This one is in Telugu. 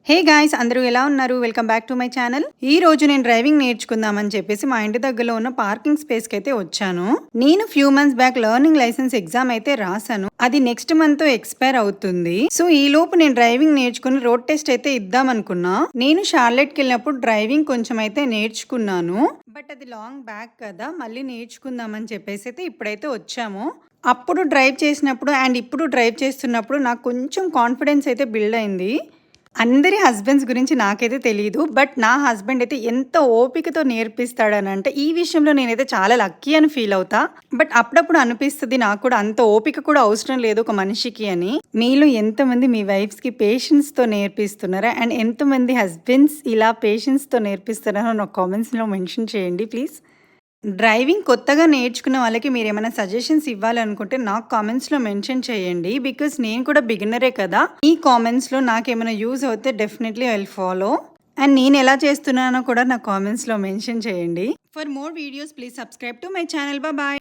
హే గాయ్స్, అందరూ ఎలా ఉన్నారు? Welcome back to my channel. ఈ రోజు నేను డ్రైవింగ్ నేర్చుకుందామని చెప్పేసి మా ఇంటి దగ్గరలో ఉన్న పార్కింగ్ స్పేస్ కి అయితే వచ్చాను. నేను few months back learning license exam అయితే రాసాను. అది నెక్స్ట్ మంత్ ఎక్స్పైర్ అవుతుంది. సో ఈ లోపు నేను డ్రైవింగ్ నేర్చుకుని రోడ్ టెస్ట్ అయితే ఇద్దాం అనుకున్నా. నేను షార్లెట్ కి వెళ్ళినప్పుడు డ్రైవింగ్ కొంచెం అయితే నేర్చుకున్నాను. బట్ అది లాంగ్ బ్యాక్ కదా, మళ్ళీ నేర్చుకుందామని చెప్పేసి అయితే ఇప్పుడైతే వచ్చాము. అప్పుడు డ్రైవ్ చేసినప్పుడు అండ్ ఇప్పుడు డ్రైవ్ చేస్తున్నప్పుడు నాకు కొంచెం కాన్ఫిడెన్స్ అయితే బిల్డ్ అయింది. అందరి హస్బెండ్స్ గురించి నాకైతే తెలీదు. బట్ నా హస్బెండ్ అయితే ఎంత ఓపికతో నేర్పిస్తాడని అంటే ఈ విషయంలో నేనైతే చాలా లక్కీ అని ఫీల్ అవుతా. బట్ అప్పుడప్పుడు అనిపిస్తుంది నాకు కూడా అంత ఓపిక కూడా అవసరం లేదు ఒక మనిషికి అని. మీలో ఎంతమంది మీ వైఫ్స్కి పేషెన్స్తో నేర్పిస్తున్నారా అండ్ ఎంతమంది హస్బెండ్స్ ఇలా పేషెన్స్తో నేర్పిస్తున్నారో నాకు కామెంట్స్లో మెన్షన్ చేయండి ప్లీజ్. డ్రైవింగ్ కొత్తగా నేర్చుకున్న వాళ్ళకి మీరేమైనా సజెషన్స్ ఇవ్వాలనుకుంటే నాకు కామెంట్స్లో మెన్షన్ చేయండి. బికాస్ నేను కూడా బిగినరే కదా. ఈ కామెంట్స్లో నాకేమైనా యూజ్ అవుతే definitely I will follow. And నేను ఎలా చేస్తున్నానో కూడా నా కామెంట్స్లో మెన్షన్ చేయండి. For more videos please subscribe to my channel. Bye.